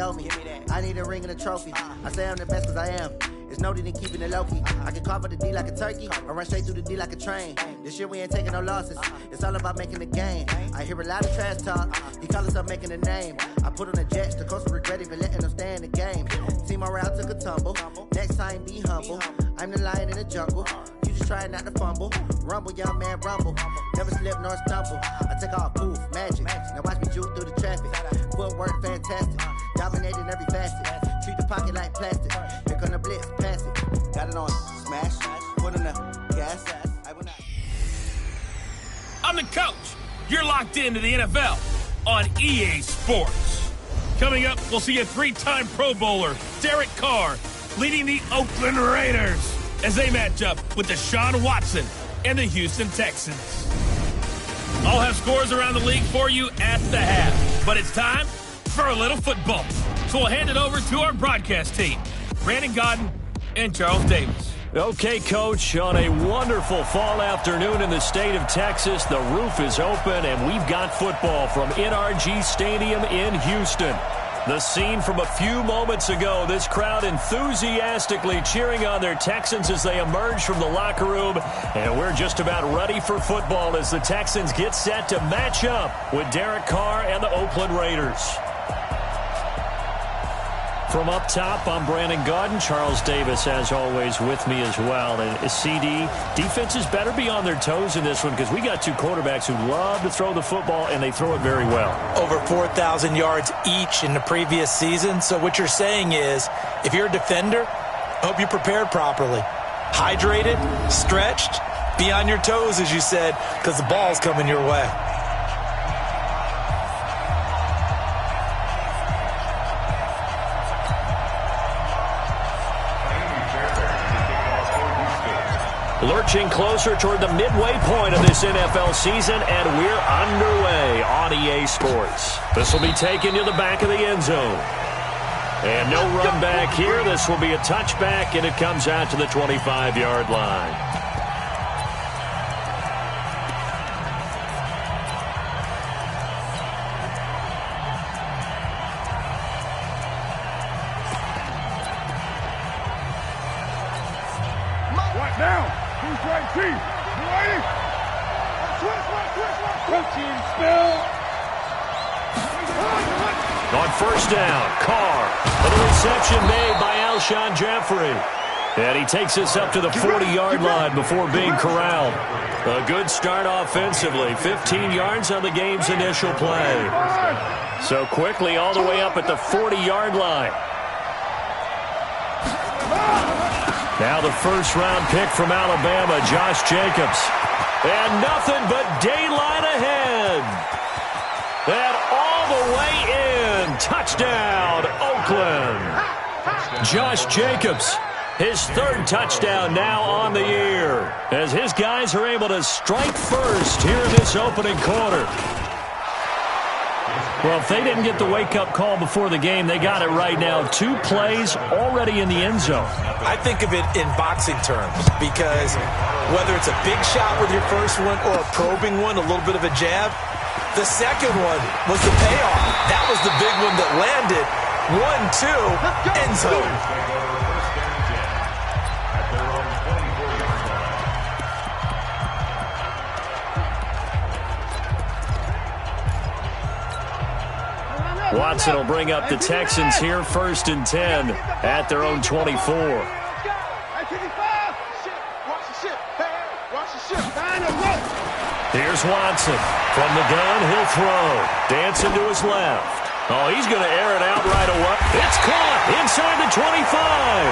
owe me. I need a ring and a trophy. I say I'm the best cause I am. It's no need in keeping it low-key. I can carve up the D like a turkey or run straight through the D like a train. This year we ain't taking no losses. It's all about making the game. I hear a lot of trash talk. He call us up making a name. I put on the Jets. The coach will regret even letting them stay in the game. Team morale took a tumble. Next time be humble. I'm the lion in the jungle. You just try not to fumble. Rumble, young man, rumble. Never slip nor stumble. I take off, poof, magic. Now watch me juke through the traffic. Footwork fantastic. Dominating every facet. Treat the pocket like plastic. Here come the blitz, pass it. Got it on, smash. Put in the gas. I will not. I'm the coach. You're locked into the NFL on EA Sports. Coming up, we'll see a 3-time Pro Bowler, Derek Carr, leading the Oakland Raiders as they match up with Deshaun Watson and the Houston Texans. I'll have scores around the league for you at the half, but it's time for a little football. So we'll hand it over to our broadcast team, Brandon Godden and Charles Davis. Okay, Coach, on a wonderful fall afternoon in the state of Texas, the roof is open, and we've got football from NRG Stadium in Houston. The scene from a few moments ago, this crowd enthusiastically cheering on their Texans as they emerge from the locker room, and we're just about ready for football as the Texans get set to match up with Derek Carr and the Oakland Raiders. From up top, I'm Brandon Godden. Charles Davis, as always, with me as well. And CD, defenses better be on their toes in this one because we got two quarterbacks who love to throw the football, and they throw it very well. Over 4,000 yards each in the previous season. So what you're saying is, if you're a defender, I hope you're prepared properly. Hydrated, stretched, be on your toes, as you said, because the ball's coming your way. Lurching closer toward the midway point of this NFL season, and we're underway on EA Sports. This will be taken to the back of the end zone. And no run back here. This will be a touchback, and it comes out to the 25-yard line. On first down, Carr. And a reception made by Alshon Jeffrey. And he takes us up to the 40-yard line before being corralled. A good start offensively. 15 yards on the game's initial play. So quickly all the way up at the 40-yard line. Now the first-round pick from Alabama, Josh Jacobs. And nothing but daylight ahead. And all the way in. Touchdown, Oakland. Josh Jacobs, his third touchdown now on the year, as his guys are able to strike first here in this opening quarter. Well, if they didn't get the wake-up call before the game, they got it right now. 2 plays already in the end zone. I think of it in boxing terms because whether it's a big shot with your first one or a probing one, a little bit of a jab, the second one was the payoff. That was the big one that landed. 1-2, end zone. Watson will bring up the Texans here, 1st and 10 at their own 24. Here's Watson. From the gun, he'll throw. Dancing to his left. Oh, he's going to air it out right away. It's caught inside the 25.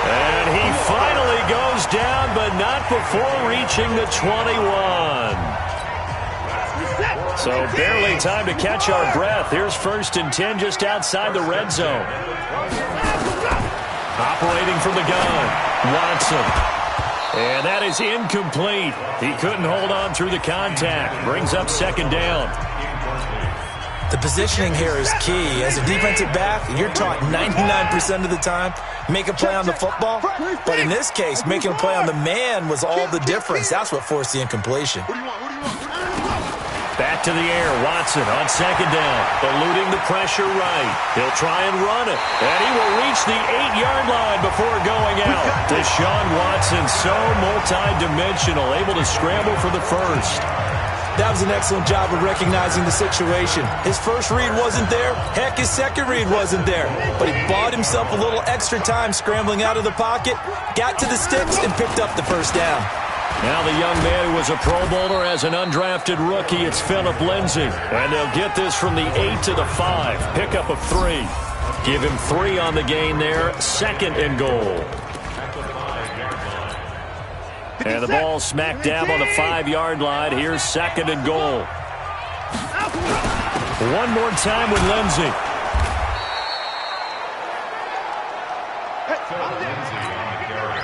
And he finally goes down, but not before reaching the 21. So barely time to catch our breath. Here's 1st and 10 just outside the red zone. Operating from the gun, Watson. And that is incomplete. He couldn't hold on through the contact. Brings up 2nd down. The positioning here is key. As a defensive back, you're taught 99% of the time, make a play on the football. But in this case, making a play on the man was all the difference. That's what forced the incompletion. Back to the air. Watson on second down. Eluding the pressure right. He'll try and run it. And he will reach the 8-yard line before going out. Deshaun Watson, so multi-dimensional, able to scramble for the first. That was an excellent job of recognizing the situation. His first read wasn't there. Heck, his second read wasn't there. But he bought himself a little extra time scrambling out of the pocket, got to the sticks, and picked up the first down. Now the young man who was a Pro Bowler as an undrafted rookie, it's Phillip Lindsay. And they'll get this from the 8 to the 5. Pickup of 3. Give him 3 on the gain there. 2nd and goal. And the ball smack dab on the 5-yard line. Here's 2nd and goal. One more time with Lindsay.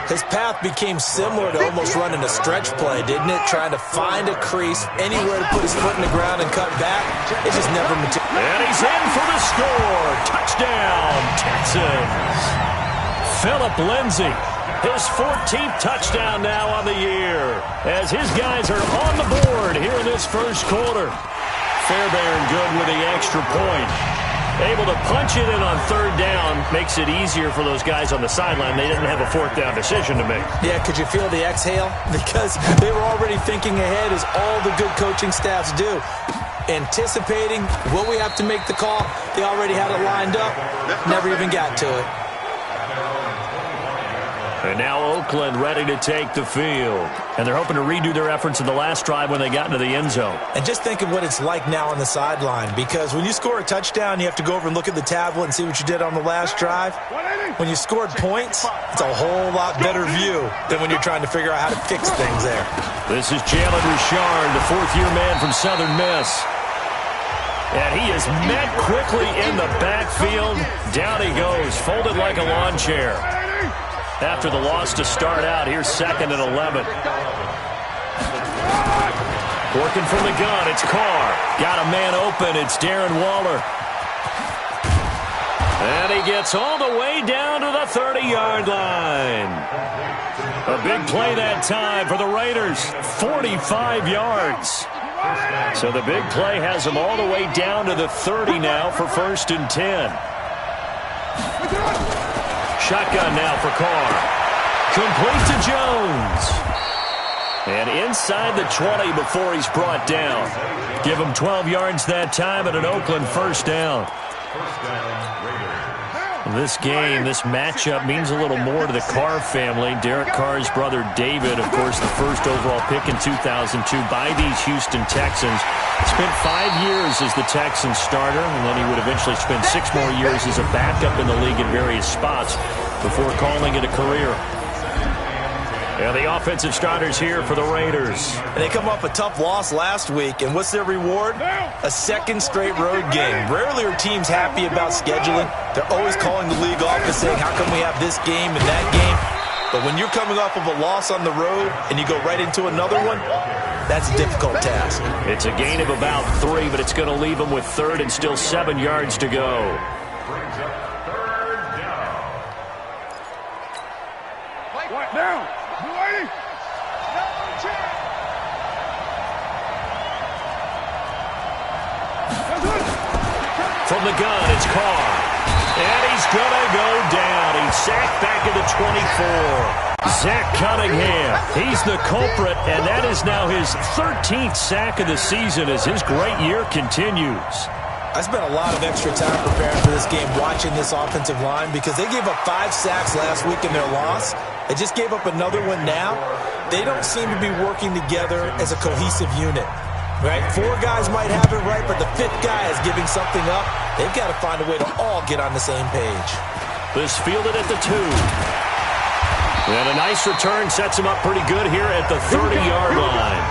His path became similar to almost running a stretch play, didn't it? Trying to find a crease, anywhere to put his foot in the ground and cut back. It just never materialized. And he's in for the score. Touchdown, Texans. Phillip Lindsay. His 14th touchdown now on the year, as his guys are on the board here in this first quarter. Fairbairn good with the extra point. Able to punch it in on 3rd down. Makes it easier for those guys on the sideline. They didn't have a 4th down decision to make. Yeah, could you feel the exhale? Because they were already thinking ahead, as all the good coaching staffs do. Anticipating, will we have to make the call? They already had it lined up. Never even got to it. And now Oakland ready to take the field. And they're hoping to redo their efforts in the last drive when they got into the end zone. And just think of what it's like now on the sideline, because when you score a touchdown, you have to go over and look at the tablet and see what you did on the last drive. When you scored points, it's a whole lot better view than when you're trying to figure out how to fix things there. This is Jalen Richard, the 4th-year man from Southern Miss. And he is met quickly in the backfield. Down he goes, folded like a lawn chair. After the loss to start out, here's 2nd and 11. Working from the gun, it's Carr. Got a man open, it's Darren Waller. And he gets all the way down to the 30-yard line. A big play that time for the Raiders, 45 yards. So the big play has them all the way down to the 30 now for 1st and 10. Shotgun now for Carr. Complete to Jones. And inside the 20 before he's brought down. Give him 12 yards that time and an Oakland 1st down. This game, this matchup means a little more to the Carr family. Derek Carr's brother David, of course, the first overall pick in 2002 by these Houston Texans. Spent 5 years as the Texans starter, and then he would eventually spend 6 more years as a backup in the league in various spots before calling it a career. And the offensive starters here for the Raiders. And they come off a tough loss last week, and what's their reward? A 2nd straight road game. Rarely are teams happy about scheduling. They're always calling the league office saying, how come we have this game and that game? But when you're coming off of a loss on the road and you go right into another one, that's a difficult task. It's a gain of about 3, but it's going to leave them with 3rd and still 7 yards to go. Down. From the gun, it's Carr. And he's going to go down. He's sacked back at the 24. Zach Cunningham, he's the culprit, and that is now his 13th sack of the season as his great year continues. I spent a lot of extra time preparing for this game, watching this offensive line, because they gave up 5 sacks last week in their loss. They just gave up another one now. They don't seem to be working together as a cohesive unit. Right? 4 guys might have it right, but the 5th guy is giving something up. They've got to find a way to all get on the same page. This fielded at the 2. And a nice return sets him up pretty good here at the 30-yard line.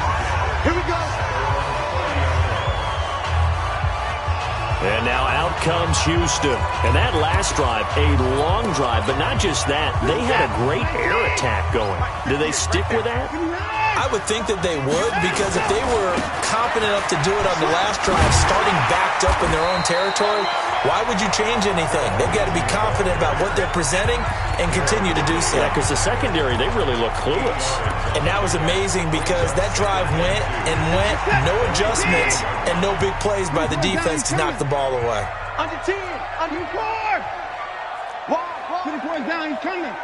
Here we go. And now out comes Houston. And that last drive, a long drive, but not just that. They had a great air attack going. Do they stick with that? I would think that they would, because if they were confident enough to do it on the last drive, starting backed up in their own territory, why would you change anything? They've got to be confident about what they're presenting and continue to do so. Yeah, because the secondary, they really look clueless. And that was amazing because that drive went and went, no adjustments, and no big plays by the defense to knock the ball away. Under 10, under 4. Wall, 24 down, he's coming.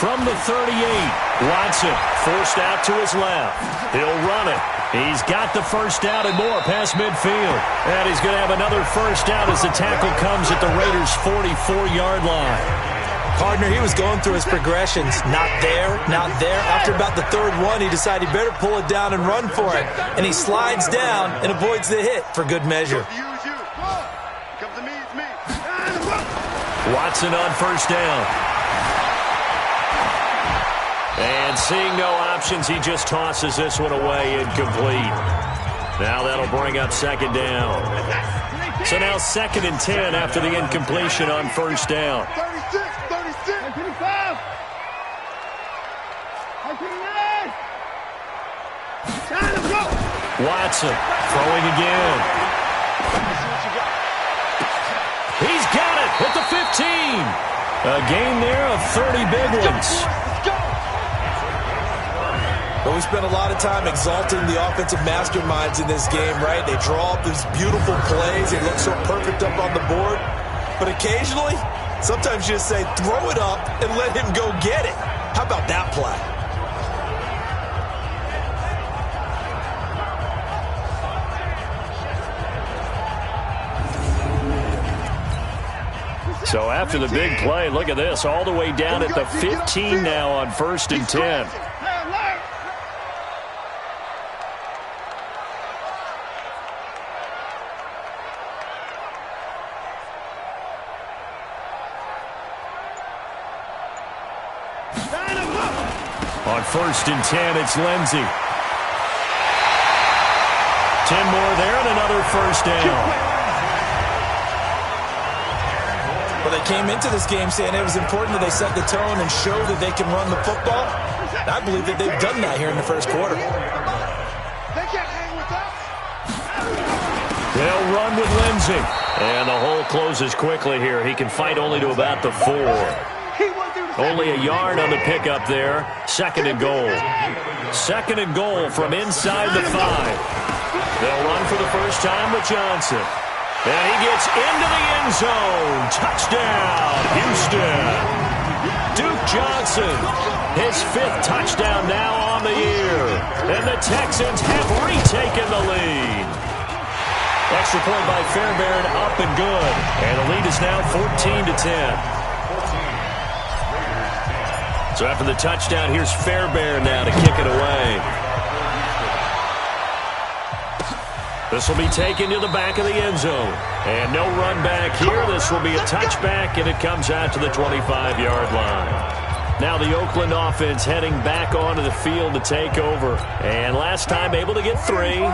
From the 38, Watson forced out to his left. He'll run it. He's got the first down and more past midfield. And he's going to have another first down as the tackle comes at the Raiders' 44-yard line. Partner, he was going through his progressions. Not there, not there. After about the third one, he decided he better pull it down and run for it. And he slides down and avoids the hit for good measure. Watson on first down. And seeing no options, he just tosses this one away, incomplete. Now that'll bring up second down. So now 2nd and 10 after the incompletion on first down. 36, 35. Watson throwing again. He's got it at the 15. A gain there of 30 big ones. But we spent a lot of time exalting the offensive masterminds in this game, right? They draw up these beautiful plays. They look so perfect up on the board. But occasionally, sometimes you just say, throw it up and let him go get it. How about that play? So after the big play, look at this, all the way down at the 15 now on 1st and 10. On 1st and 10, it's Lindsey. 10 more there and another first down. Well, they came into this game saying it was important that they set the tone and show that they can run the football. I believe that they've done that here in the first quarter. They'll run with Lindsey. And the hole closes quickly here. He can fight only to about the 4. Only a yard on the pickup there. 2nd and goal. 2nd and goal from inside the 5. They'll run for the first time with Johnson. And he gets into the end zone. Touchdown, Houston. Duke Johnson, his 5th touchdown now on the year. And the Texans have retaken the lead. Extra point by Fairbairn, up and good. And the lead is now 14-10. So after the touchdown, here's Fairbairn now to kick it away. This will be taken to the back of the end zone. And no run back here. This will be a touchback, and it comes out to the 25-yard line. Now the Oakland offense heading back onto the field to take over. And last time able to get 3.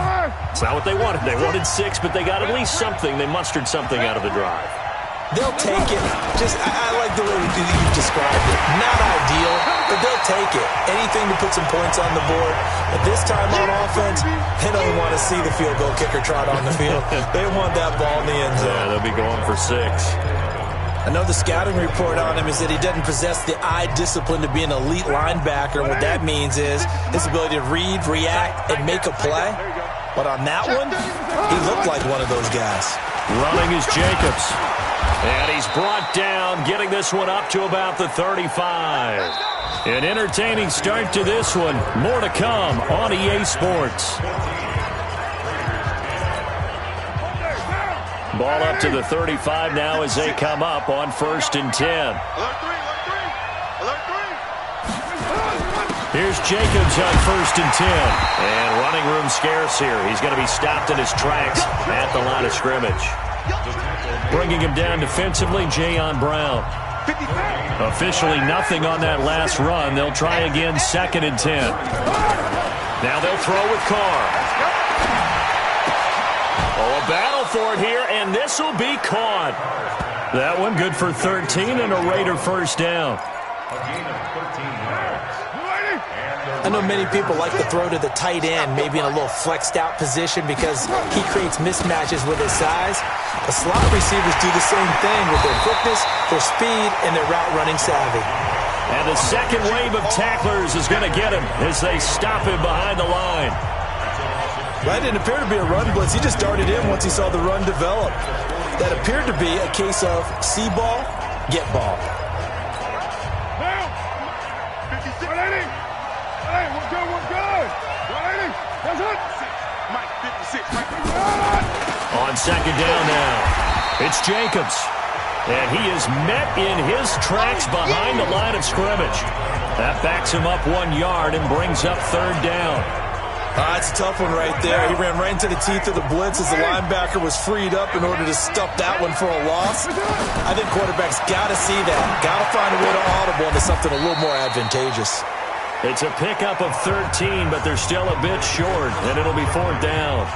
It's not what they wanted. They wanted 6, but they got at least something. They mustered something out of the drive. They'll take it. I like the way you described it. Not ideal, but they'll take it. Anything to put some points on the board. But this time on offense, they don't want to see the field goal kicker trot on the field. They want that ball in the end zone. Yeah, they'll be going for 6. I know the scouting report on him is that he doesn't possess the eye discipline to be an elite linebacker. And what that means is his ability to read, react, and make a play. But on that one, he looked like one of those guys. Running is Jacobs. And he's brought down, getting this one up to about the 35. An entertaining start to this one. More to come on EA Sports. Ball up to the 35 now as they come up on 1st and 10. Here's Jacobs on 1st and 10. And running room scarce here. He's going to be stopped in his tracks at the line of scrimmage. Bringing him down defensively, Jayon Brown. Officially nothing on that last run. They'll try again, 2nd and 10. Now they'll throw with Carr. Oh, a battle for it here, and this will be caught. That one good for 13 and a Raider first down. I know many people like to throw to the tight end, maybe in a little flexed out position because he creates mismatches with his size. The slot receivers do the same thing with their quickness, their speed, and their route running savvy. And the second wave of tacklers is going to get him as they stop him behind the line. That didn't appear to be a run blitz. He just darted in once he saw the run develop. That appeared to be a case of see ball, get ball. On second down now, it's Jacobs. And he is met in his tracks behind the line of scrimmage. That backs him up 1 yard and brings up third down. That's a tough one right there. He ran right into the teeth of the blitz as the linebacker was freed up in order to stuff that one for a loss. I think quarterbacks got to see that. Got to find a way to audible into something a little more advantageous. It's a pickup of 13, but they're still a bit short, and it'll be fourth down.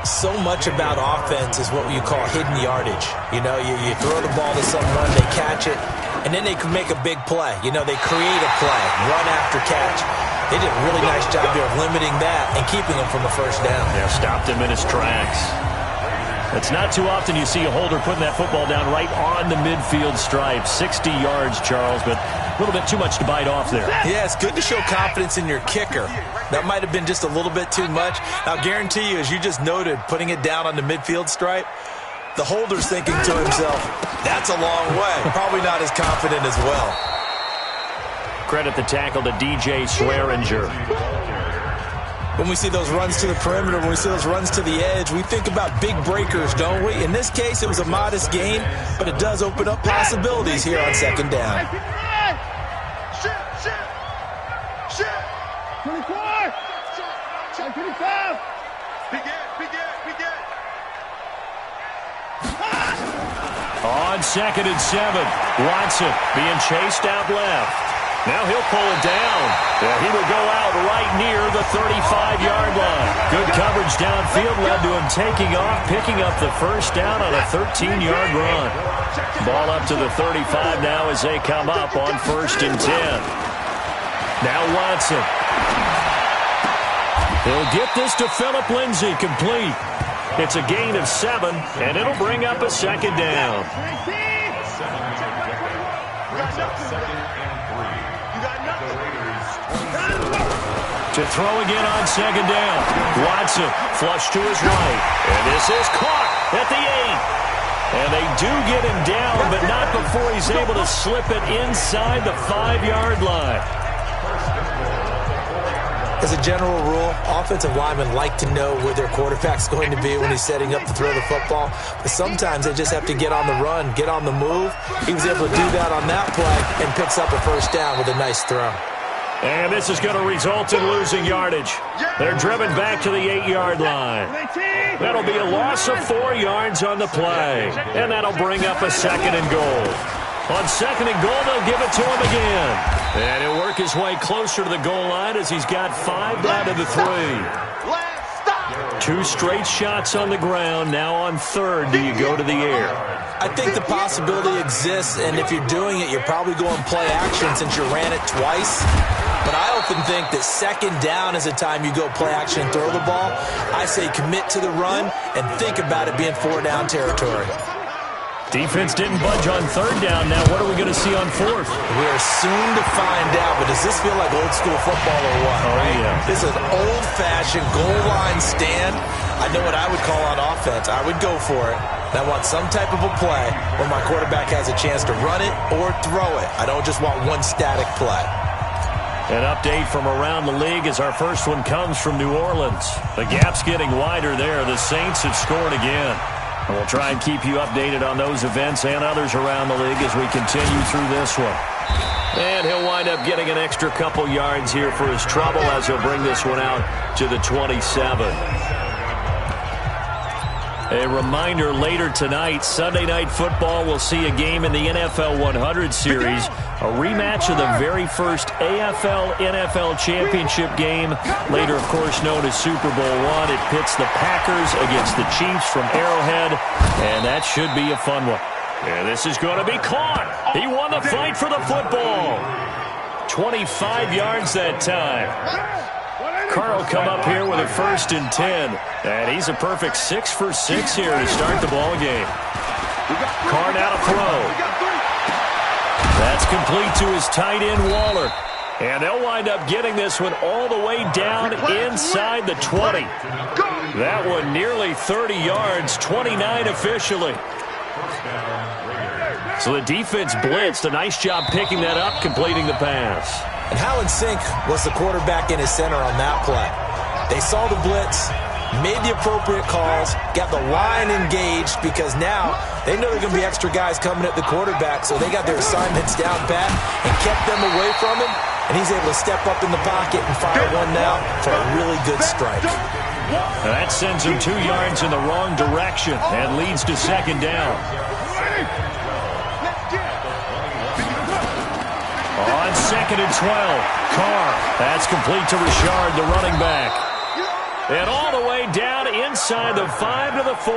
So much about offense is what you call hidden yardage. You know, you throw the ball to someone, they catch it, and then they can make a big play. You know, they create a play, run after catch. They did a really nice job here of limiting that and keeping him from a first down. Yeah, stopped him in his tracks. It's not too often you see a holder putting that football down right on the midfield stripe. 60 yards, Charles, but a little bit too much to bite off there. Yeah, it's good to show confidence in your kicker. That might have been just a little bit too much. I'll guarantee you, as you just noted, putting it down on the midfield stripe, the holder's thinking to himself, that's a long way. Probably not as confident as well. Credit the tackle to DJ Swearinger. When we see those runs to the perimeter, when we see those runs to the edge, we think about big breakers, don't we? In this case, it was a modest gain, but it does open up possibilities here on second down. 24! 25! On second and 7, Watson being chased out left. Now he'll pull it down. Yeah, he will go out right near the 35-yard line. Good coverage downfield led to him taking off, picking up the first down on a 13-yard run. Ball up to the 35 now as they come up on first and 10. Now Watson. He'll get this to Phillip Lindsay, complete. It's a gain of 7, and it'll bring up a second down. To throw again on second down. Watson flush to his right. And this is caught at the 8. And they do get him down, but not before he's able to slip it inside the 5-yard line. As a general rule, offensive linemen like to know where their quarterback's going to be when he's setting up to throw the football. But sometimes they just have to get on the run, get on the move. He was able to do that on that play and picks up a first down with a nice throw. And this is going to result in losing yardage. They're driven back to the 8-yard line. That'll be a loss of 4 yards on the play. And that'll bring up a second and goal. On second and goal, they'll give it to him again. And he'll work his way closer to the goal line as he's got 5 down to the 3. 2 straight shots on the ground. Now on third, do you go to the air? I think the possibility exists, and if you're doing it, you're probably going play action since you ran it twice. But I often think that second down is a time you go play action and throw the ball. I say commit to the run and think about it being 4-down territory. Defense didn't budge on third down. Now what are we going to see on fourth? We are soon to find out, but does this feel like old school football or what? Oh, right? Yeah. This is an old-fashioned goal line stand. I know what I would call on offense. I would go for it. And I want some type of a play where my quarterback has a chance to run it or throw it. I don't just want one static play. An update from around the league as our first one comes from New Orleans. The gap's getting wider there. The Saints have scored again. And we'll try and keep you updated on those events and others around the league as we continue through this one. And he'll wind up getting an extra couple yards here for his trouble as he'll bring this one out to the 27. A reminder, later tonight, Sunday Night Football will see a game in the NFL 100 Series, a rematch of the very first AFL-NFL Championship game, later, of course, known as Super Bowl I. It pits the Packers against the Chiefs from Arrowhead, and that should be a fun one. And this is going to be caught. He won the fight for the football. 25 yards that time. Carr will come up here with a 1st and 10. And he's a perfect 6 for 6 here to start the ball game. Carr now to throw. That's complete to his tight end, Waller. And they'll wind up getting this one all the way down inside the 20. That one nearly 30 yards, 29 officially. So the defense blitzed. A nice job picking that up, completing the pass. And how in sync was the quarterback in his center on that play? They saw the blitz, made the appropriate calls, got the line engaged because now they know there are going to be extra guys coming at the quarterback, so they got their assignments down pat and kept them away from him, and he's able to step up in the pocket and fire one now for a really good strike. That sends him 2 yards in the wrong direction and leads to 2nd down. On 2nd and 12, Carr. That's complete to Richard, the running back. And all the way down inside the 5 to the 4.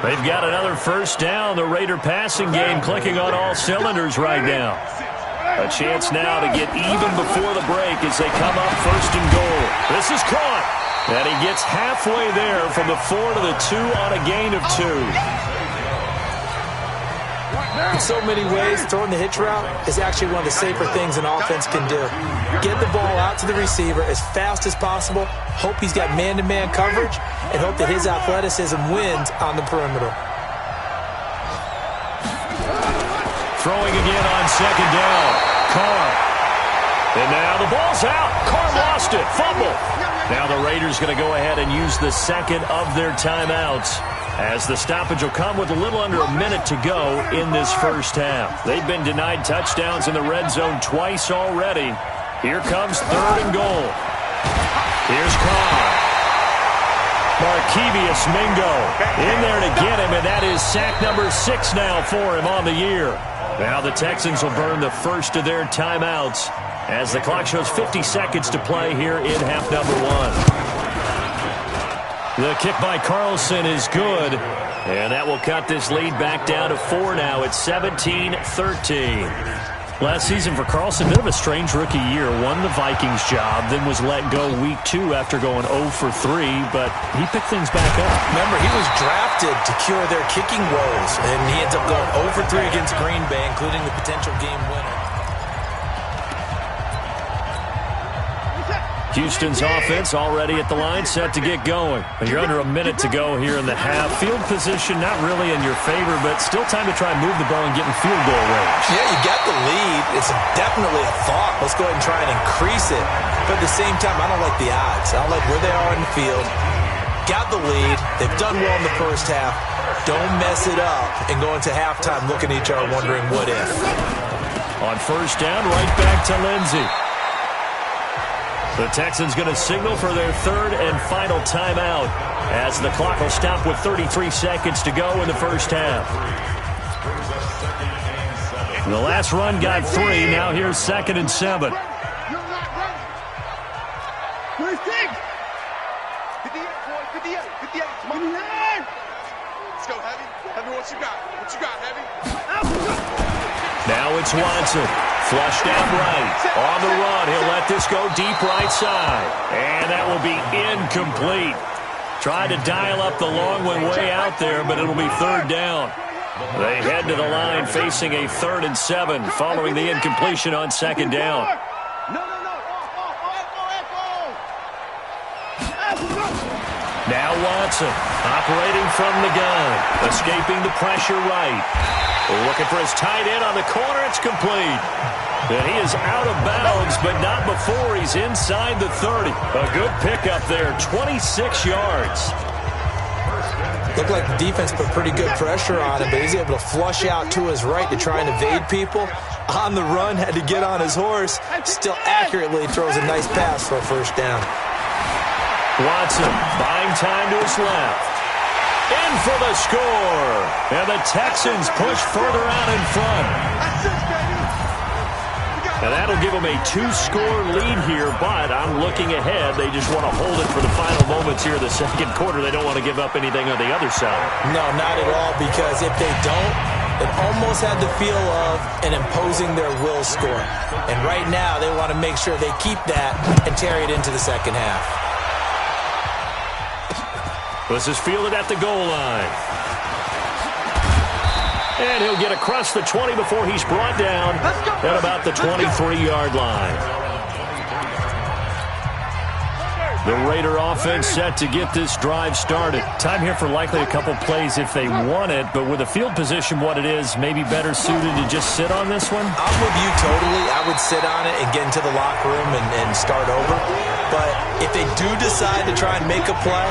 They've got another 1st down. The Raider passing game clicking on all cylinders right now. A chance now to get even before the break as they come up 1st and goal. This is caught. And he gets halfway there from the 4 to the 2 on a gain of 2. In so many ways, throwing the hitch route is actually one of the safer things an offense can do. Get the ball out to the receiver as fast as possible, hope he's got man-to-man coverage, and hope that his athleticism wins on the perimeter. Throwing again on 2nd down. Carr. And now the ball's out. Carr lost it. Fumble. Now the Raiders going to go ahead and use the 2nd of their timeouts, as the stoppage will come with a little under a minute to go in this 1st half. They've been denied touchdowns in the red zone twice already. Here comes 3rd and goal. Here's Carr. Markevious Mingo in there to get him, and that is sack number 6 now for him on the year. Now the Texans will burn the 1st of their timeouts as the clock shows 50 seconds to play here in half number 1. The kick by Carlson is good, and that will cut this lead back down to 4 now. It's 17-13. Last season for Carlson, a bit of a strange rookie year. Won the Vikings job, then was let go week 2 after going 0 for 3, but he picked things back up. Remember, he was drafted to cure their kicking woes, and he ends up going 0 for 3 against Green Bay, including the potential game winner. Houston's offense already at the line, set to get going. You're under a minute to go here in the half. Field position not really in your favor, but still time to try and move the ball and get in field goal range. Yeah, you got the lead. It's definitely a thought. Let's go ahead and try and increase it. But at the same time, I don't like the odds. I don't like where they are in the field. Got the lead. They've done well in the 1st half. Don't mess it up and go into halftime looking at each other wondering what if. On 1st down, right back to Lindsey. The Texans going to signal for their 3rd and final timeout as the clock will stop with 33 seconds to go in the 1st half. The last run got 3. Now here's 2nd and 7. 26. 58. Come on. Let's go, Heavy. Heavy, what you got? What you got, Heavy? Now it's Watson. Flushed out right. On the run, he'll let this go deep right side. And that will be incomplete. Tried to dial up the long one way out there, but it'll be 3rd down. They head to the line facing a 3rd and 7 following the incompletion on 2nd down. Now Watson operating from the gun. Escaping the pressure right. Looking for his tight end on the corner. It's complete. And he is out of bounds, but not before he's inside the 30. A good pickup there, 26 yards. Looked like the defense put pretty good pressure on him, but he's able to flush out to his right to try and evade people. On the run, had to get on his horse. Still accurately throws a nice pass for a 1st down. Watson buying time to his left. In for the score. And the Texans push further out in front. And that'll give them a 2-score lead here, but I'm looking ahead. They just want to hold it for the final moments here in the second quarter. They don't want to give up anything on the other side. No, not at all, because if they don't, it almost had the feel of an imposing their will score. And right now, they want to make sure they keep that and carry it into the second half. This is fielded at the goal line. And he'll get across the 20 before he's brought down at about the 23-yard line. The Raider offense set to get this drive started. Time here for likely a couple plays if they want it, but with the field position what it is, maybe better suited to just sit on this one? I'm with you totally. I would sit on it and get into the locker room and start over. But if they do decide to try and make a play,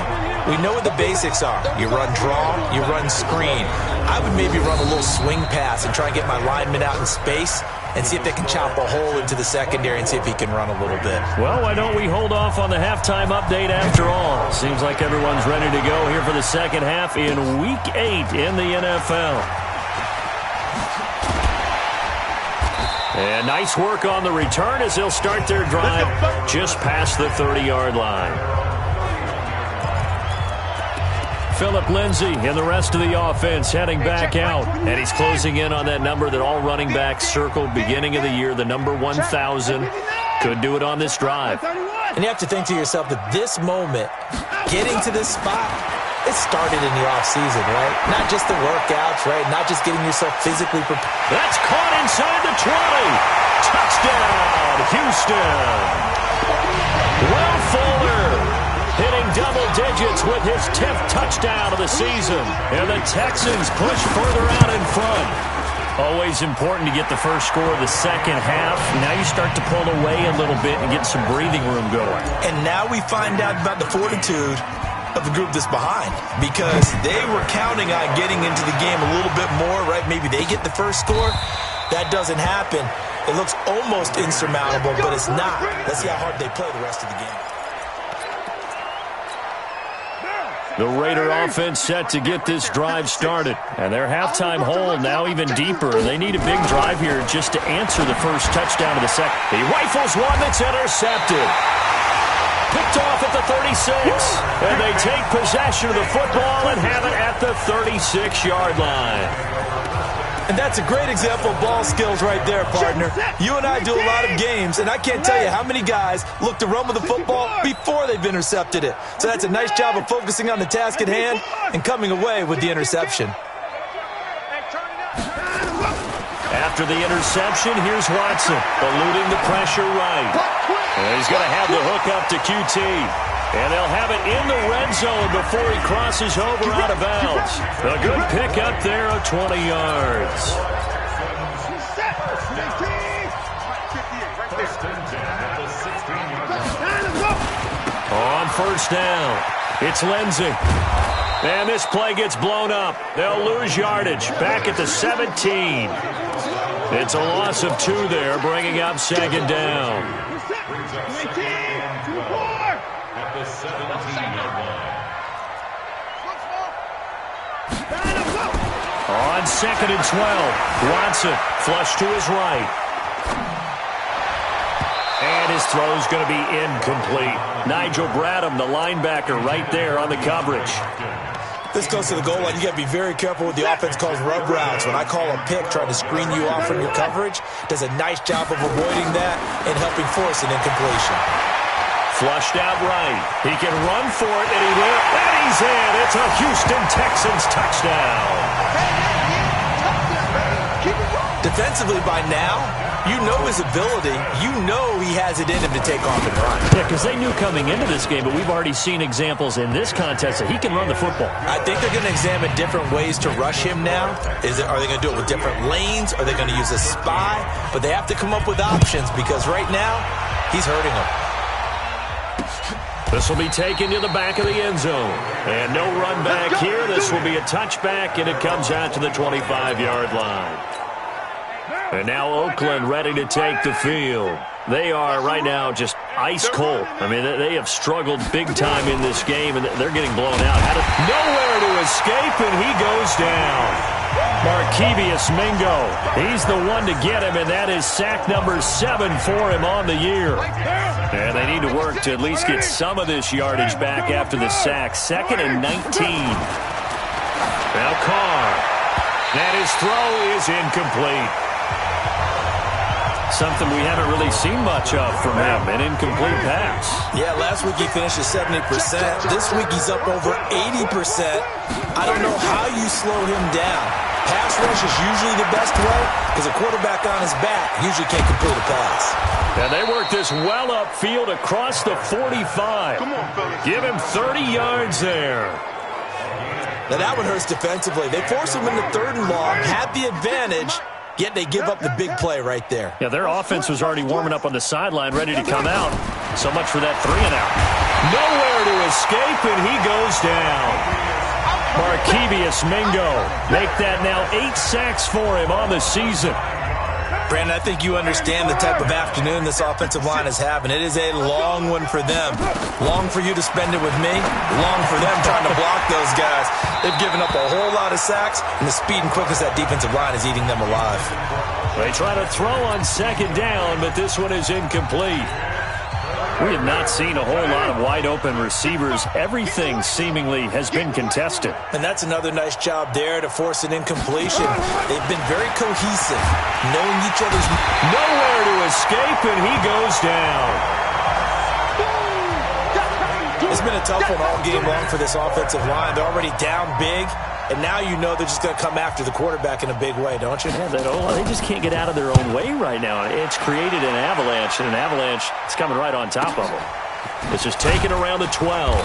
we know what the basics are. You run draw, you run screen. I would maybe run a little swing pass and try and get my lineman out in space and see if they can chop a hole into the secondary and see if he can run a little bit. Well, why don't we hold off on the halftime update after all? Seems like everyone's ready to go here for the second half in Week 8 in the NFL. And nice work on the return as they'll start their drive just past the 30-yard line. Phillip Lindsay and the rest of the offense heading back out. And he's closing in on that number that all running backs circled beginning of the year, the number 1,000. Could do it on this drive. And you have to think to yourself that this moment, getting to this spot, it started in the offseason, right? Not just the workouts, right? Not just getting yourself physically prepared. That's caught inside the 20. Touchdown, Houston. Will Fuller hitting double digits with his 10th touchdown of the season. And the Texans push further out in front. Always important to get the first score of the second half. Now you start to pull away a little bit and get some breathing room going. And now we find out about the fortitude of the group that's behind, because they were counting on getting into the game a little bit more, right? Maybe they get the first score. That doesn't happen. It looks almost insurmountable, but it's not. Let's see how hard they play the rest of the game. The Raider offense set to get this drive started. And their halftime hole now even deeper. They need a big drive here just to answer the first touchdown of the second. He rifles one that's intercepted. Picked off at the 36. And they take possession of the football and have it at the 36-yard line. And that's a great example of ball skills right there, partner. You and I do a lot of games, and I can't tell you how many guys look to run with the football before they've intercepted it. So that's a nice job of focusing on the task at hand and coming away with the interception. After the interception, here's Watson, eluding the pressure right. And he's going to have the hook up to QT. And they'll have it in the red zone before he crosses over out of bounds. A good pick up there of 20 yards. On first down, it's Lindsay. And this play gets blown up. They'll lose yardage back at the 17. It's a loss of 2 there, bringing up second down. On second and 12, Watson flush to his right. And his throw's going to be incomplete. Nigel Bradham, the linebacker, right there on the coverage. This goes to the goal line. You got to be very careful with the offense calls rub routes. When I call a pick trying to screen you off from your coverage, does a nice job of avoiding that and helping force an incompletion. Flushed out right. He can run for it, and he will. And he's in. It's a Houston Texans touchdown. Defensively by now, you know his ability. You know he has it in him to take off and run. Yeah, because they knew coming into this game, but we've already seen examples in this contest that he can run the football. I think they're going to examine different ways to rush him now. Are they going to do it with different lanes? Are they going to use a spy? But they have to come up with options, because right now, he's hurting them. This will be taken to the back of the end zone. And no run back here. This will be a touchback, and it comes out to the 25-yard line. And now Oakland ready to take the field. They are right now just ice cold. I mean, they have struggled big time in this game, and they're getting blown out. Nowhere to escape, and he goes down. Markevious Mingo. He's the one to get him, and that is sack number 7 for him on the year. And they need to work to at least get some of this yardage back after the sack. 2nd and 19. Now Carr. And his throw is incomplete. Something we haven't really seen much of from him, an incomplete pass. Yeah, last week he finished at 70%. This week he's up over 80%. I don't know how you slow him down. Pass rush is usually the best way because a quarterback on his back usually can't complete a pass. And they work this well upfield across the 45. Give him 30 yards there. Now that one hurts defensively. They force him into 3rd and long, had the advantage, yet they give up the big play right there. Yeah, their offense was already warming up on the sideline, ready to come out. So much for that 3 and out. Nowhere to escape, and he goes down. Markevious Mingo. Make that now 8 sacks for him on the season. Brandon, I think you understand the type of afternoon this offensive line is having. It is a long one for them. Long for you to spend it with me. Long for them trying to block those guys. They've given up a whole lot of sacks, and the speed and quickness of that defensive line is eating them alive. They try to throw on 2nd down, but this one is incomplete. We have not seen a whole lot of wide-open receivers. Everything seemingly has been contested. And that's another nice job there to force an incompletion. They've been very cohesive, knowing each other's... Nowhere to escape, and he goes down. It's been a tough one all game long for this offensive line. They're already down big, and now you know they're just going to come after the quarterback in a big way, don't you? Yeah, they just can't get out of their own way right now. It's created an avalanche, and an avalanche is coming right on top of them. It's just taken around the 12.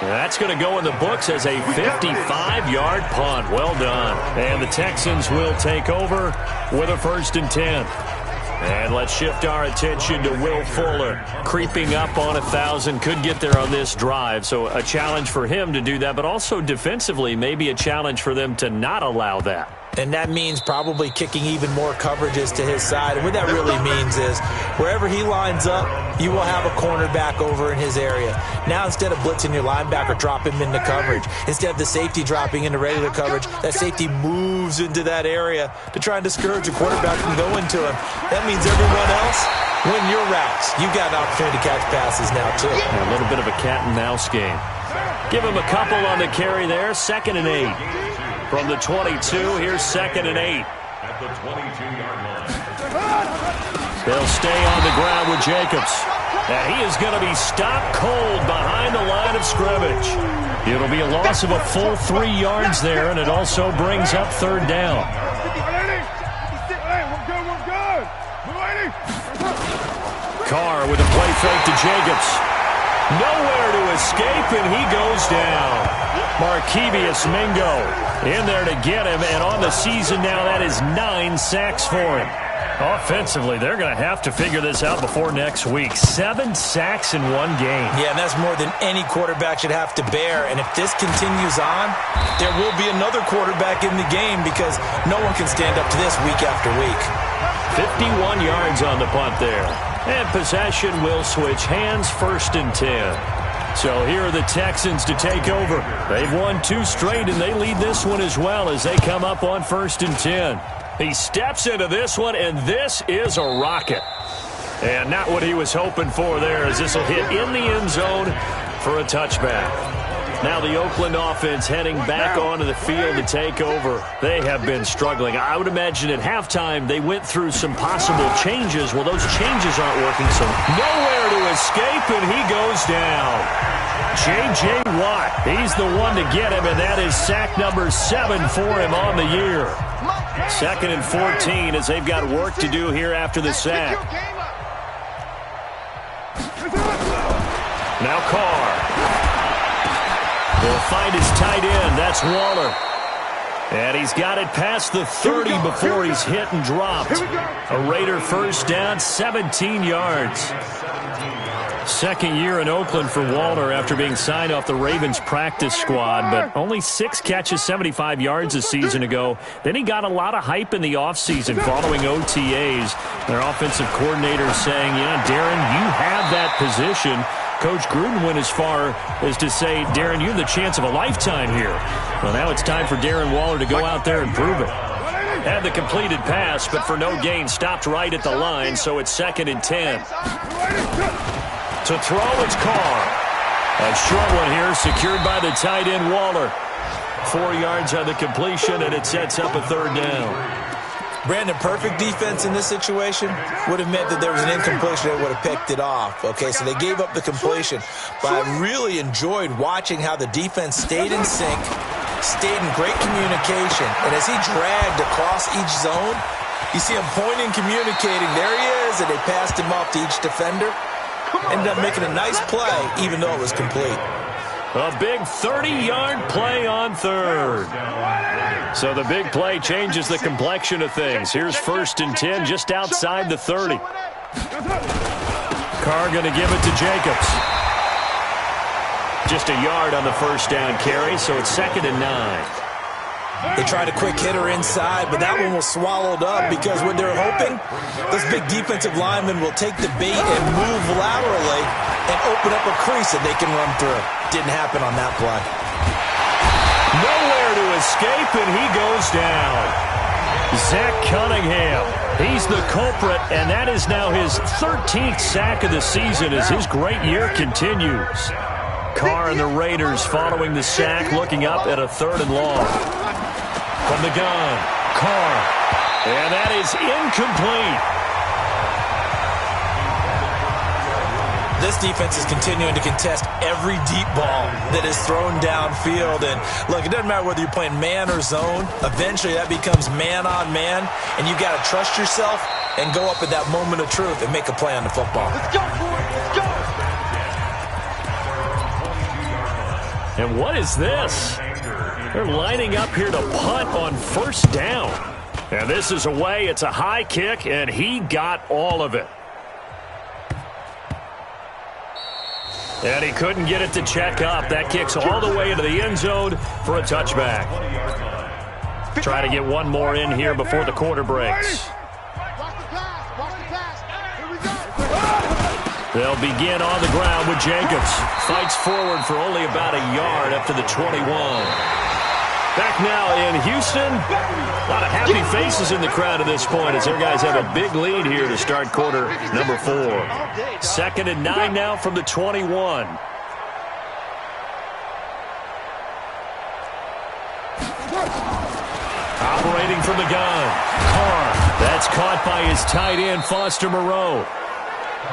And that's going to go in the books as a 55-yard punt. Well done. And the Texans will take over with a 1st and 10. And let's shift our attention to Will Fuller. Creeping up on 1,000. Could get there on this drive. So a challenge for him to do that, but also defensively maybe a challenge for them to not allow that. And that means probably kicking even more coverages to his side. And what that really means is wherever he lines up, you will have a cornerback over in his area. Now instead of blitzing your linebacker, drop him into coverage. Instead of the safety dropping into regular coverage, that safety moves into that area to try and discourage a quarterback from going to him. That means everyone else, win your routes. You've got an opportunity to catch passes now too. A little bit of a cat and mouse game. Give him a couple on the carry there. 2nd and 8. From the 22, here's 2nd and 8. At the 22-yard line. They'll stay on the ground with Jacobs. And he is going to be stopped cold behind the line of scrimmage. It'll be a loss of a full 3 yards there, and it also brings up 3rd down. Carr with a play fake to Jacobs. Nowhere to escape, and he goes down. Markevious Mingo in there to get him, and on the season now, that is 9 sacks for him. Offensively, they're going to have to figure this out before next week. 7 sacks in one game. Yeah, and that's more than any quarterback should have to bear. And if this continues on, there will be another quarterback in the game because no one can stand up to this week after week. 51 yards on the punt there. And possession will switch hands, 1st and 10. So here are the Texans to take over. They've won 2 straight, and they lead this one as well as they come up on 1st and 10. He steps into this one, and this is a rocket. And not what he was hoping for there, as this will hit in the end zone for a touchback. Now the Oakland offense heading back onto the field to take over. They have been struggling. I would imagine at halftime they went through some possible changes. Well, those changes aren't working, so nowhere to escape, and he goes down. J.J. Watt, he's the one to get him, and that is sack number 7 for him on the year. 2nd and 14 as they've got work to do here after the sack. Now Carr. He'll find his tight end. That's Waller. And he's got it past the 30 before he's hit and dropped. A Raider 1st down, 17 yards. 2nd year in Oakland for Waller after being signed off the Ravens practice squad, but only 6 catches, 75 yards a season ago. Then he got a lot of hype in the offseason following OTAs. Their offensive coordinator saying, Darren, you have that position. Coach Gruden went as far as to say, Darren, you have the chance of a lifetime here. Well, now it's time for Darren Waller to go out there and prove it. Had the completed pass, but for no gain, stopped right at the line, so it's 2nd and 10. To throw, it's Carr. A short one here, secured by the tight end Waller. 4 yards on the completion, and it sets up a 3rd down. Brandon, perfect defense in this situation would have meant that there was an incompletion that would have picked it off. Okay, so they gave up the completion. But I really enjoyed watching how the defense stayed in sync, stayed in great communication. And as he dragged across each zone, you see him pointing, communicating. There he is, and they passed him off to each defender. Ended up making a nice play, even though it was complete. A big 30-yard play on 3rd. So the big play changes the complexion of things. Here's 1st and 10 just outside the 30. Carr going to give it to Jacobs. Just a yard on the 1st down carry, so it's 2nd and 9. They tried a quick hitter inside, but that one was swallowed up because what they're hoping, this big defensive lineman will take the bait and move laterally and open up a crease that they can run through. Didn't happen on that play. Nowhere to escape, and he goes down. Zach Cunningham, he's the culprit, and that is now his 13th sack of the season as his great year continues. Carr and the Raiders following the sack, looking up at a 3rd and long. From the gun, Carr, and that is incomplete. This defense is continuing to contest every deep ball that is thrown downfield. And look, it doesn't matter whether you're playing man or zone. Eventually that becomes man on man, and you got to trust yourself and go up at that moment of truth and make a play on the football. Let's go, boys. Let's go. And what is this? They're lining up here to punt on 1st down. And this is away. It's a high kick, and he got all of it. And he couldn't get it to check up. That kicks all the way into the end zone for a touchback. Try to get one more in here before the quarter breaks. They'll begin on the ground with Jacobs. Fights forward for only about a yard up to the 21. Back now in Houston. A lot of happy faces in the crowd at this point as their guys have a big lead here to start quarter number 4. 2nd and 9 now from the 21. Operating from the gun. Carr. That's caught by his tight end, Foster Moreau.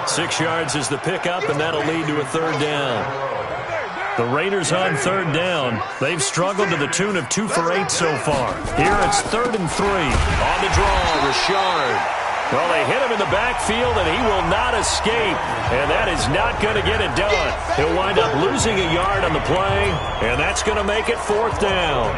6 yards is the pickup, and that'll lead to a 3rd down. The Raiders on 3rd down. They've struggled to the tune of 2 for 8 so far. Here it's 3rd and 3. On the draw, Richard. Well, they hit him in the backfield, and he will not escape. And that is not going to get it done. He'll wind up losing a yard on the play, and that's going to make it 4th down.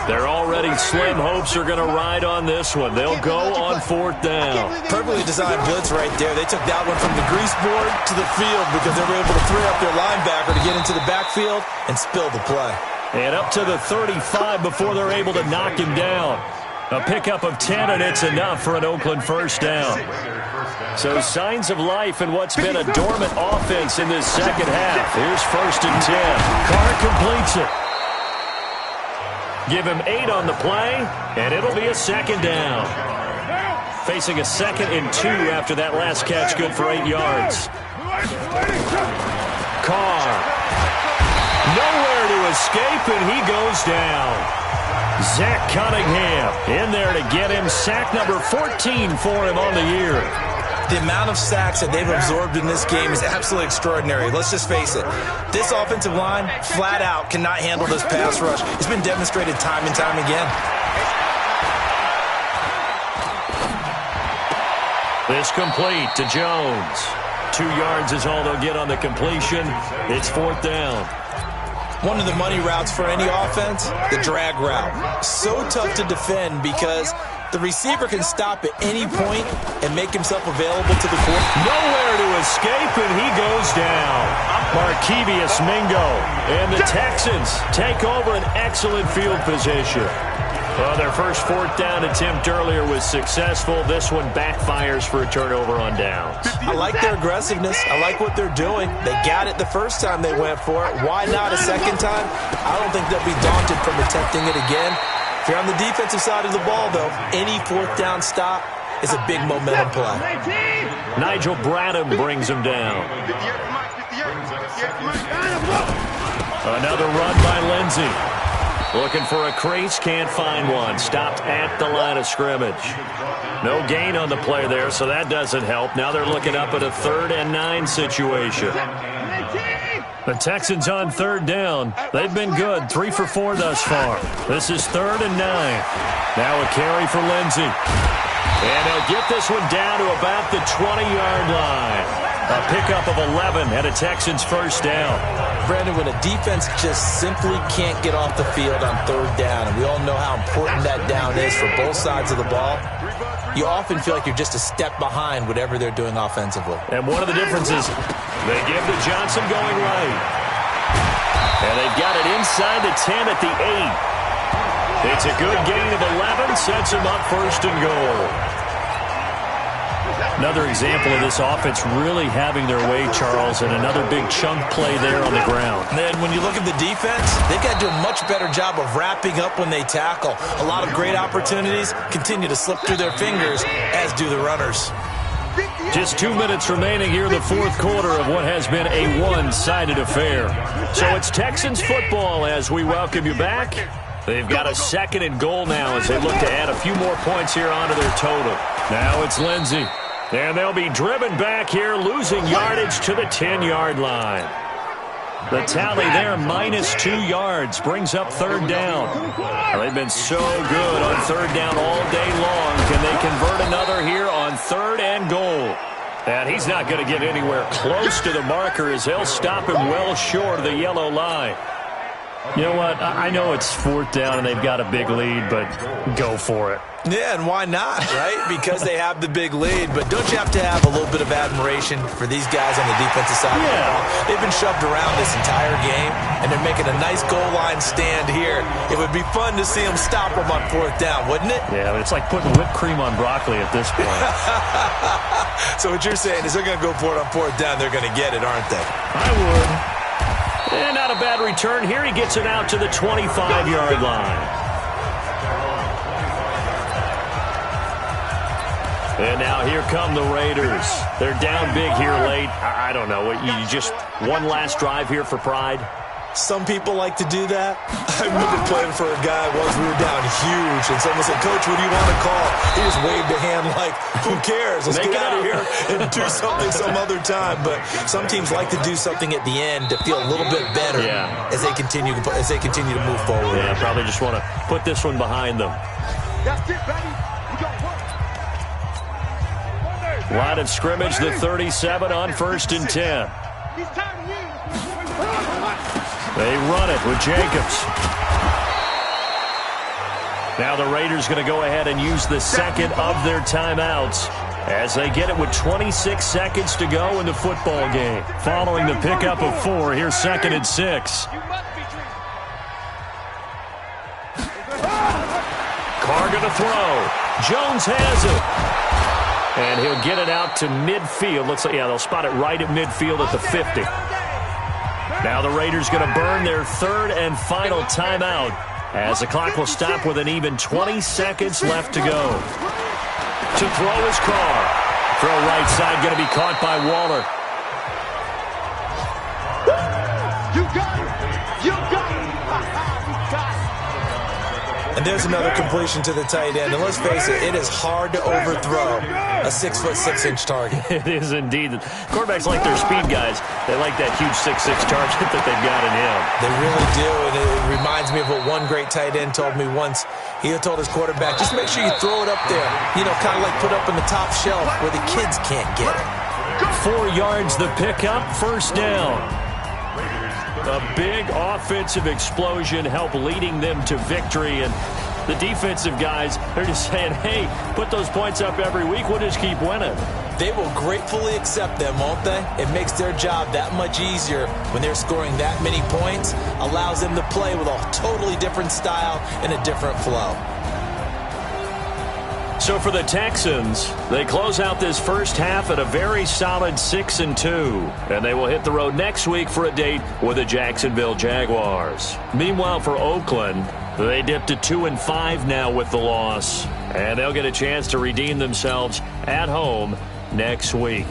Their already slim hopes are going to ride on this one. They'll go on 4th down. Perfectly designed blitz right there. They took that one from the grease board to the field because they were able to free up their linebacker to get into the backfield and spill the play. And up to the 35 before they're able to knock him down. A pickup of 10, and it's enough for an Oakland 1st down. So signs of life in what's been a dormant offense in this 2nd half. Here's 1st and 10. Carr completes it. Give him 8 on the play, and it'll be a 2nd down. Facing a 2nd and 2 after that last catch, good for 8 yards. Carr. Nowhere to escape, and he goes down. Zach Cunningham in there to get him. Sack number 14 for him on the year. The amount of sacks that they've absorbed in this game is absolutely extraordinary. Let's just face it. This offensive line, flat out, cannot handle this pass rush. It's been demonstrated time and time again. This complete to Jones. 2 yards is all they'll get on the completion. It's 4th down. One of the money routes for any offense, the drag route. So tough to defend because The receiver can stop at any point and make himself available to the court. Nowhere to escape, and he goes down. Markevious Mingo. And the Texans take over an excellent field position. Well, their first fourth down attempt earlier was successful. This one backfires for a turnover on downs. I like their aggressiveness. I like what they're doing. They got it the first time they went for it. Why not a second time? I don't think they'll be daunted from attempting it again. If you're on the defensive side of the ball, though, any fourth down stop is a big momentum play. Nigel Bradham brings him down. Another run by Lindsey. Looking for a crease, can't find one. Stopped at the line of scrimmage. No gain on the play there, so that doesn't help. Now they're looking up at a 3rd and 9 situation. The Texans on 3rd down. They've been good, 3 for 4 thus far. This is 3rd and 9. Now a carry for Lindsey. And he'll get this one down to about the 20-yard line. A pickup of 11 and a Texans first down. Brandon, when a defense just simply can't get off the field on 3rd down, and we all know how important that down is for both sides of the ball, you often feel like you're just a step behind whatever they're doing offensively. And one of the differences, they give to Johnson going right. And they've got it inside the 10 at the 8. It's a good gain of 11, sets them up 1st and goal. Another example of this offense really having their way, Charles, and another big chunk play there on the ground. And then when you look at the defense, they've got to do a much better job of wrapping up when they tackle. A lot of great opportunities continue to slip through their fingers, as do the runners. Just 2 minutes remaining here in the fourth quarter of what has been a one-sided affair. So it's Texans football as we welcome you back. They've got a 2nd and goal now as they look to add a few more points here onto their total. Now it's Lindsey. And they'll be driven back here, losing yardage to the 10-yard line. The tally there, -2 yards, brings up 3rd down. They've been so good on 3rd down all day long. Can they convert another here on 3rd and goal? And he's not going to get anywhere close to the marker as they'll stop him well short of the yellow line. You know what? I know it's 4th down and they've got a big lead, but go for it. Yeah, and why not, right? Because they have the big lead. But don't you have to have a little bit of admiration for these guys on the defensive side of the ball? They've been shoved around this entire game, and they're making a nice goal line stand here. It would be fun to see them stop them on 4th down, wouldn't it? Yeah, but it's like putting whipped cream on broccoli at this point. So what you're saying is they're going to go for it on 4th down. They're going to get it, aren't they? I would. And not a bad return here. He gets it out to the 25-yard line. And now here come the Raiders. They're down big here late. I don't know. You just one last drive here for pride? Some people like to do that. I remember playing for a guy once. We were down huge, and someone said, "Coach, what do you want to call?" He just waved a hand like, "Who cares? Let's get out of here and do something some other time." But some teams like to do something at the end to feel a little bit better as they continue to move forward. Yeah, probably just want to put this one behind them. That's it, baby. We got one. Line of scrimmage, the 37 on 1st and 10. They run it with Jacobs. Now the Raiders going to go ahead and use the 2nd of their timeouts as they get it with 26 seconds to go in the football game. Following the pickup of 4, here's 2nd and 6. Carr going to throw. Jones has it. And he'll get it out to midfield. Looks like, they'll spot it right at midfield at the 50. Now the Raiders going to burn their 3rd and final timeout as the clock will stop with an even 20 seconds left to go. To throw is Carr. Throw right side going to be caught by Waller. You got it. You got it. And there's another completion to the tight end. And let's face it, it is hard to overthrow a 6'6" target. It is indeed. Quarterbacks like their speed guys. They like that huge 6'6" target that they've got in him. They really do. And it reminds me of what one great tight end told me once. He told his quarterback, just make sure you throw it up there. You know, kind of like put up in the top shelf where the kids can't get it. 4 yards the pickup, 1st down. A big offensive explosion helped leading them to victory, and The defensive guys, they're just saying, hey, put those points up every week. We'll just keep winning. They will gratefully accept them, won't they? It makes their job that much easier when they're scoring that many points. Allows them to play with a totally different style and a different flow. So for the Texans, they close out this first half at a very solid 6-2. And they will hit the road next week for a date with the Jacksonville Jaguars. Meanwhile, for Oakland, they dipped to 2-5 now with the loss. And they'll get a chance to redeem themselves at home next week.